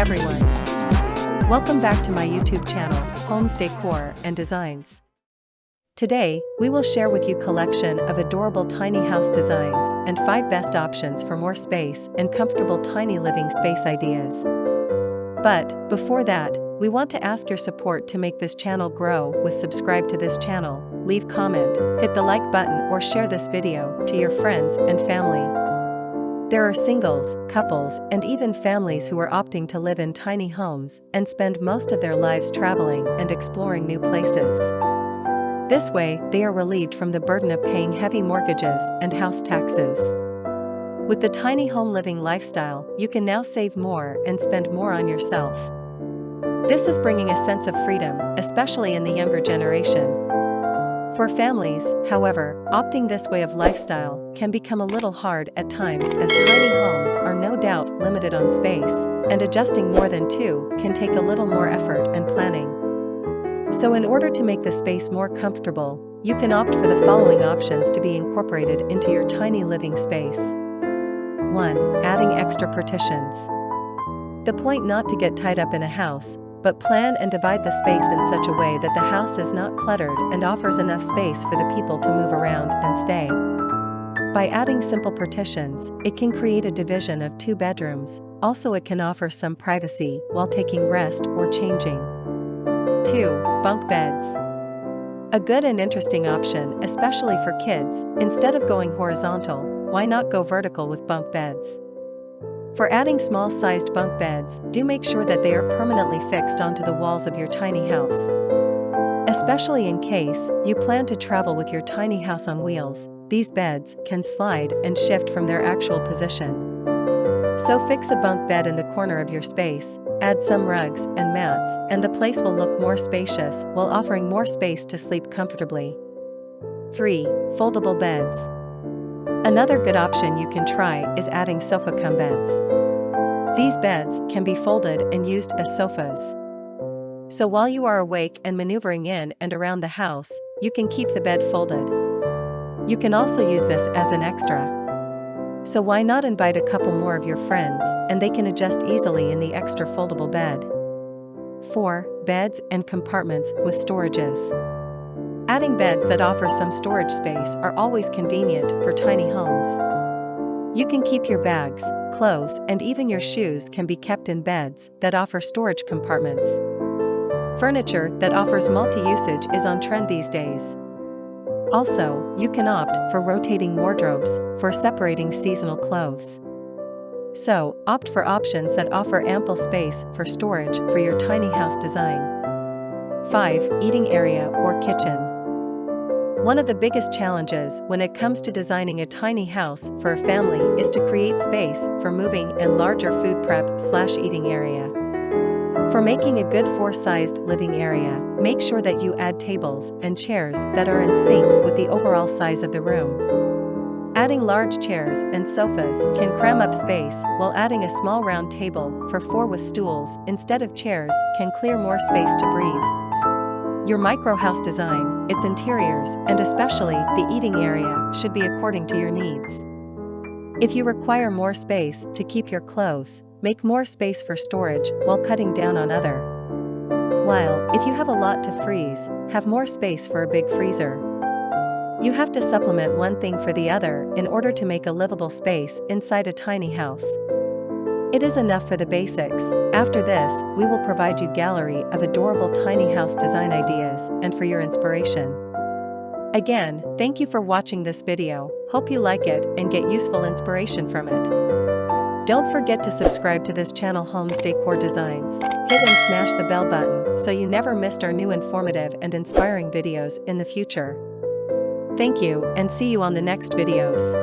everyone. Welcome back to my YouTube channel, Homes Decor and Designs. Today, we will share with you collection of adorable tiny house designs and 5 best options for more space and comfortable tiny living space ideas. But, before that, we want to ask your support to make this channel grow with subscribe to this channel, leave comment, hit the like button or share this video to your friends and family. There are singles, couples, and even families who are opting to live in tiny homes and spend most of their lives traveling and exploring new places. This way, they are relieved from the burden of paying heavy mortgages and house taxes. With the tiny home living lifestyle, you can now save more and spend more on yourself. This is bringing a sense of freedom, especially in the younger generation. For families, however, opting this way of lifestyle can become a little hard at times as tiny homes are no doubt limited on space, and adjusting more than 2 can take a little more effort and planning. So in order to make the space more comfortable, you can opt for the following options to be incorporated into your tiny living space. 1. Adding extra partitions. The point not to get tied up in a house, but plan and divide the space in such a way that the house is not cluttered and offers enough space for the people to move around and stay. By adding simple partitions, it can create a division of 2 bedrooms. Also, it can offer some privacy while taking rest or changing. 2. Bunk beds. A good and interesting option, especially for kids. Instead of going horizontal, why not go vertical with bunk beds? For adding small-sized bunk beds, do make sure that they are permanently fixed onto the walls of your tiny house. Especially in case you plan to travel with your tiny house on wheels, these beds can slide and shift from their actual position. So fix a bunk bed in the corner of your space, add some rugs and mats, and the place will look more spacious while offering more space to sleep comfortably. 3. Foldable beds. Another good option you can try is adding sofa cum beds. These beds can be folded and used as sofas. So while you are awake and maneuvering in and around the house, you can keep the bed folded. You can also use this as an extra. So why not invite a couple more of your friends, and they can adjust easily in the extra foldable bed. 4. Beds and compartments with storages. Adding beds that offer some storage space are always convenient for tiny homes. You can keep your bags, clothes, and even your shoes can be kept in beds that offer storage compartments. Furniture that offers multi-usage is on trend these days. Also, you can opt for rotating wardrobes for separating seasonal clothes. So, opt for options that offer ample space for storage for your tiny house design. 5. Eating area or kitchen. One of the biggest challenges when it comes to designing a tiny house for a family is to create space for moving and larger food prep/eating area. For making a good 4-sized living area, make sure that you add tables and chairs that are in sync with the overall size of the room. Adding large chairs and sofas can cram up space, while adding a small round table for 4 with stools instead of chairs can clear more space to breathe. Your micro house design, its interiors, and especially the eating area should be according to your needs. If you require more space to keep your clothes, make more space for storage while cutting down on other. While, if you have a lot to freeze, have more space for a big freezer. You have to supplement one thing for the other in order to make a livable space inside a tiny house. It is enough for the basics. After this, we will provide you gallery of adorable tiny house design ideas and for your inspiration. Again, thank you for watching this video. Hope you like it and get useful inspiration from it. Don't forget to subscribe to this channel Homes Decor Designs. Hit and smash the bell button so you never missed our new informative and inspiring videos in the future. Thank you and see you on the next videos.